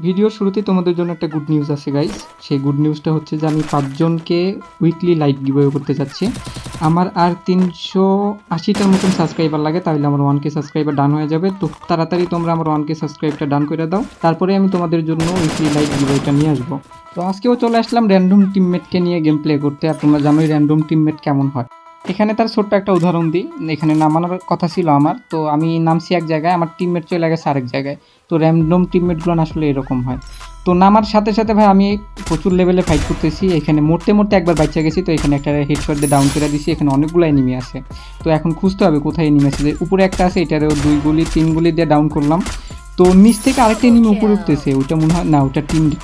ভিডিওর শুরুতেই তোমাদের জন্য একটা গুড নিউজ আছে গাইস। সেই গুড নিউজটা হচ্ছে যে আমি 5 জনকে উইকলি লাইক গিভঅ্যাওয়ে করতে যাচ্ছি। আমার আর 380টার মতন সাবস্ক্রাইবার লাগে, তাহলে আমার 1K সাবস্ক্রাইবার ডান হয়ে যাবে। তো তাড়াতাড়ি তোমরা আমার 1K সাবস্ক্রাইবটা ডান করে দাও, তারপরে আমি তোমাদের জন্য উইকলি লাইক গিভঅ্যাওয়েটা নিয়ে আসবো। তো আজকেও চলে আসলাম র্যান্ডম টিমমেটকে নিয়ে গেম প্লে করতে। আর তোমরা জানোই র্যান্ডম টিমমেট কেমন হয়। এখানে তার ছোট্ট একটা উদাহরণ দিই। এখানে নামানোর কথা ছিল আমার, তো আমি নামছি এক জায়গায়, আমার টিমমেট চলে গেছে আরেক জায়গায়। তো র্যান্ডম টিমমেটগুলো আসলে এরকম হয়। তো নামার সাথে সাথে ভাই আমি প্রচুর লেভেলে ফাইট করতেছি। এখানে মরতে মরতে একবার বাচ্চা গেছি, তো এখানে একটা হেডশট দিয়ে ডাউন করে দিছি। এখানে অনেকগুলো এনিমি আছে, তো এখন খুঁজতে হবে কোথায় এনিমি আছে। যে উপরে একটা আছে, এটারও 2 গুলি 3 গুলি দিয়ে ডাউন করলাম। তো নিচ থেকে আরেকটা এনিমি উপরে উঠতেছে, ওইটা মনে হয় না, ওইটা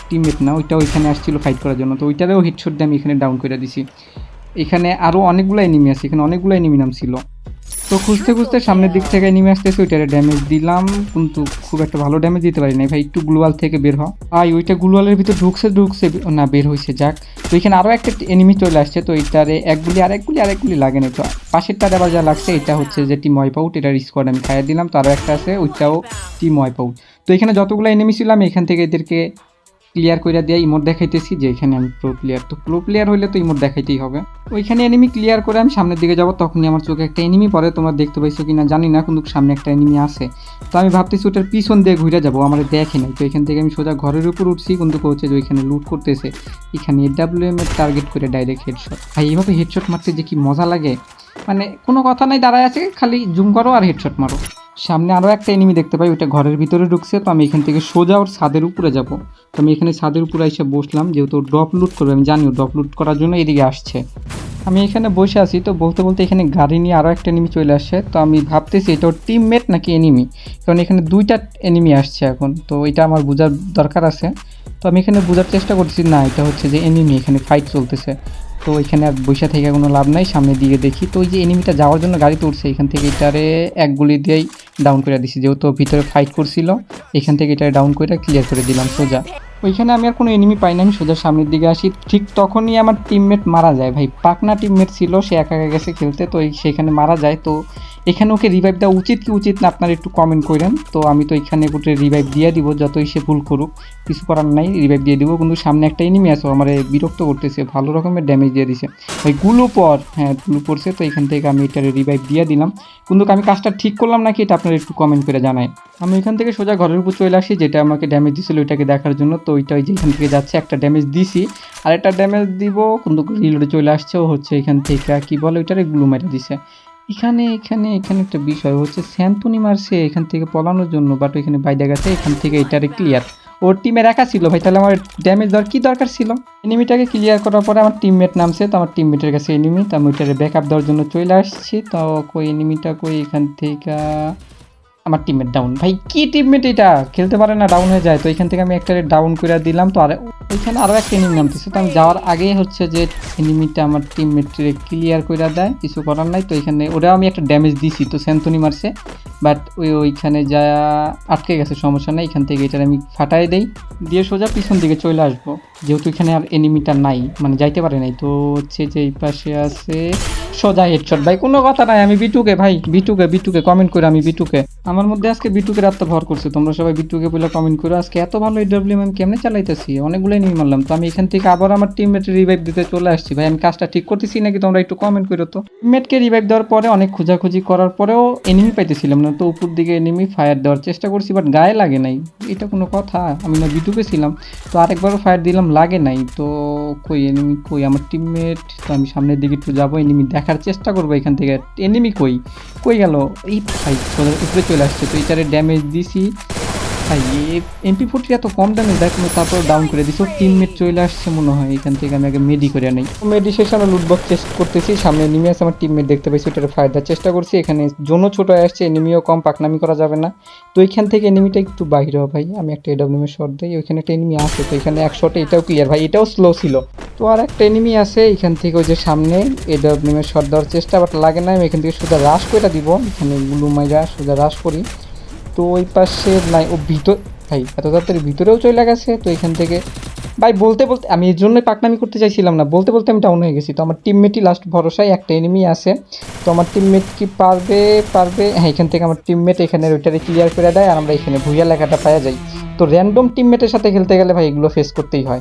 টিমমেট না, ওইটা ওইখানে আসছিল ফাইট করার জন্য। তো ওইটারও হেডশট দিয়ে আমি এখানে ডাউন করে দিছি। এখানে আরও অনেকগুলো এনিমি আছে, এখানে অনেকগুলো এনিমি নামছিল। তো খুঁজতে খুঁজতে সামনের দিক থেকে এনিমি আসতেছে, ওইটারে ড্যামেজ দিলাম, কিন্তু খুব একটা ভালো ড্যামেজ দিতে পারি নাই ভাই। একটু গ্লুয়াল থেকে বের হয় ওইটা গ্লুয়ালের ভিতর ঢুকছে না, বের হয়েছে যাক। তো এখানে আরও একটা এনিমি চলে আসছে, তো এইটারে এক গুলি লাগে না। তো পাশেরটার আবার যা লাগছে, এটা হচ্ছে যে টিম ওয়াইপ আউট, এটার স্কোয়াড আমি খাইয়ে দিলাম। তো আরও একটা আছে, ওইটাও টিম ওয়াইপ আউট। তো এখানে যতগুলো এনিমি ছিল আমি এখান থেকে এদেরকে ক্লিয়ার করে দিয়ে ইমোট দেখাইতেছি যে এখানে আমি প্রো প্লেয়ার। তো প্রো প্লেয়ার হলে তো ইমোট দেখাইতেই হবে। ওইখানে এনিমি ক্লিয়ার করে আমি সামনের দিকে যাব, তখনই আমার চোখে একটা এনিমি পড়ে। তোমরা দেখতে পাইছো কিনা জানি না, কিন্তু সামনে একটা এনিমি আছে। তো আমি ভাবতেছি ওটার পিছন দিয়ে ঘুরে যাবো, আমার দেখে নাই। তো এখান থেকে আমি সোজা ঘরের উপর উঠছি, কিন্তু হচ্ছে যে ওইখানে লুট করতেছে। এখানে AWM এর টার্গেট করে ডাইরেক্ট হেডশট। ভাই এইভাবে হেডশট মারতে যে কি মজা লাগে, মানে কোনো কথা নাই, দাঁড়ায় আছে, খালি জুম করো আর হেডশট মারো। সামনে আরও একটা এনিমি দেখতে পাই, ওইটা ঘরের ভিতরে ঢুকছে। তো আমি এখান থেকে সোজা ওর ছাদের উপরে যাব। তো আমি এখানে ছাদের উপরে এসে বসলাম, যেহেতু ড্রপ লুট করবে, আমি জানি ড্রপ লুট করার জন্য এদিকে আসছে। আমি এখানে বসে আছি, তো বলতে বলতে এখানে গাড়ি নিয়ে আরও একটা এনিমি চলে আসছে। তো আমি ভাবতেছি এটা ওর টিমমেট নাকি এনিমি, কারণ এখানে 2টা এনিমি আসছে এখন। তো এটা আমার বোঝার দরকার আছে। তো আমি এখানে বোঝার চেষ্টা করছি, না এটা হচ্ছে যে এনিমি, এখানে ফাইট চলতেছে। তো এখানে আর বৈশা থেকে কোনো লাভ নাই, সামনের দিকে দেখি। তো ওই যে এনিমিটা যাওয়ার জন্য গাড়িতে উঠছে, এখান থেকে এটারে এক গুলি দিয়েই ডাউন করে দিছি, যেহেতু ভিতরে ফাইট করছিল। এখান থেকে এটা ডাউন করে ক্লিয়ার করে দিলাম সোজা। ওইখানে আমি আর কোনো এনিমি পাই না, আমি সোজা সামনের দিকে আসি। ঠিক তখনই আমার টিমমেট মারা যায় ভাই। পাকনা টিমমেট ছিল, সে একা একা গেছে খেলতে, তো সেখানে মারা যায়। তো এখানে ওকে রিভাইভ দেওয়া উচিত কি উচিত না আপনারা একটু কমেন্ট করেন। তো আমি তো এখানে গোটে রিভাইভ দিয়ে দিব, যতই সে ভুল করুক, কিছু করার নাই, রিভাইভ দিয়ে দিব। কিন্তু সামনে একটা এনিমি আছে, আমার বিরক্ত করতেছে, ভালো রকমের ড্যামেজ দিয়ে দিছে ভাই। গুলো পড়ছে। তো এখান থেকে আমি এটার রিভাইভ দিয়ে দিলাম, কিন্তু আমি কাজটা ঠিক করলাম নাকি এটা আপনারা একটু কমেন্ট করে জানাই। আমি এখান থেকে সোজা ঘরের উপর চলে আসি, যেটা আমাকে ড্যামেজ দিছিল ওইটাকে দেখার জন্য। তো ওইটা ওই যে এখান থেকে যাচ্ছে, একটা ড্যামেজ দিছি, আর একটা ড্যামেজ দিব, কিন্তু রিলোডে চলে আসছে। ও হচ্ছে এখান থেকে কি বলে ওইটারে গ্লু মেরে দিছে। এখানে এখানে এখানে একটা বিষয় হচ্ছে, স্যান্তনি মারছে এখান থেকে পলানোর জন্য, বাট ওইখানে বাইরে গেছে। এখান থেকে এটারে ক্লিয়ার, ওর টিমে রাখা ছিল ভাই, তাহলে আমার ড্যামেজ দেওয়ার কী দরকার ছিল। এনিমিটাকে ক্লিয়ার করার পরে আমার টিমমেট নামছে, তো আমার টিমমেটের কাছে এনিমি, তো আমি ওইটারে ব্যাক আপ দেওয়ার জন্য চলে আসছি। তো কই এনিমিটা কই, এখান থেকে আমার টিমমেট ডাউন। ভাই কি টিমমেট, এটা খেলতে পারে না, ডাউন হয়ে যায়। তো এখান থেকে আমি একটা ডাউন করে দিলাম। তো আর ওইখানে আরও একটা এনিমি নামতেছে, তো আমি যাওয়ার আগেই হচ্ছে যে এনিমিটা আমার টিমমেটে ক্লিয়ার করে দেয়, কিছু করার নাই। তো এখানে ওরাও আমি একটা ড্যামেজ দিছি, তো স্যান্তনি মারছে, বাট ওইখানে যা আটকে গেছে, সমস্যা নেই। এখান থেকে এটা আমি ফাটাই দেই, দিয়ে সোজা পিছন দিকে চলে আসবো, যেহেতু এখানে আর এনিমিটা নাই, মানে যাইতে পারে নাই। তো হচ্ছে যে এই পাশে আছে, সোজা হেডশট ভাই, কোনো কথা নাই। আমি বিটুকে ভাই, বিটুকে কমেন্ট করে, আমি বিটুকে, আমার মধ্যে আজকে বিটুকে রাতটা ভর করছে। তোমরা সবাই বিটুকে বলে কমেন্ট করো, আজকে এত ভালো AWM আমি কেমনে চালাইতেছি, অনেকগুলোই নিয়ে মারলাম। তো আমি এখান থেকে আবার আমার টিমমেটের রিভাইভ দিতে চলে আসছি ভাই। আমি কাজটা ঠিক করতেছি নাকি তোমরা একটু কমেন্ট করো। তো টিমমেটকে রিভাইভ দেওয়ার পরে অনেক খোঁজাখুঁজি করার পরেও এনিমি পাইতেছিলাম না। তো উপর দিকে এনিমি ফায়ার দেওয়ার চেষ্টা করছি, বাট গায়ে লাগে নাই। এটা কোনো কথা, আমি না বিটুকে ছিলাম। তো আরেকবারও ফায়ার দিলাম, লাগে নাই। তো কই এনিমি, কই আমার টিমমেট। তো আমি সামনের দিকে একটু যাবো, এনিমি দেখার চেষ্টা করবো এখান থেকে, এনিমি কই কই গেল। এই ভাই উপরে চলে আসছে, তো এটারে ড্যামেজ দিছি ভাই। MP40 এত কম ড্যামেজ দেখ, তারপর ডাউন করে দিছি। টিমমেট চলে আসছে মনে হয়, এখান থেকে আমি আগে মেডি করে নেই। মেডি শেষে আমি লুটবক্স চেস্ট করতেছি, সামনে এনিমি আছে, আমার টিমমেট দেখতে পাইছি, ওটার ফায়ার দেওয়ার চেষ্টা করছি। এখানে জোনও ছোট আসছে, এনিমিও কম, পাকনামি করা যাবে না। তো এইখান থেকে এনিমিটা একটু বাইরে হয় ভাই, আমি একটা AWM এর শট দিই। ওইখানে একটা এনিমি আছে, তো এখানে এক শটে এটাও ক্লিয়ার ভাই, এটাও স্লো ছিল। তো আর একটা এনিমি আছে এখান থেকে, ওই যে সামনে AWM এর শট দেওয়ার চেষ্টা, বাট লাগে না। আমি এখান থেকে সোজা রাশ করে দিব, এখানে গুলু মাইরা সোজা রাশ করি। তো ওই পাশে নাই, ও ভিতর ভাই, এত তাড়াতাড়ি ভিতরেও চলে গেছে। তো এখান থেকে ভাই বলতে বলতে, আমি এর জন্যই পাকনামি করতে চাইছিলাম না, বলতে বলতে আমি ডাউন হয়ে গেছি। তো আমার টিমমেটই লাস্ট ভরসায়, একটা এনিমি আছে। তো আমার টিমমেট কি পারবে, হ্যাঁ, এখান থেকে আমার টিমমেট এখানে ওইটারে ক্লিয়ার করে দেয়, আর আমরা এখানে ভুইয়া লেখাটা পাওয়া যাই। তো র্যান্ডম টিমমেটের সাথে খেলতে গেলে ভাই এগুলো ফেস করতেই হয়।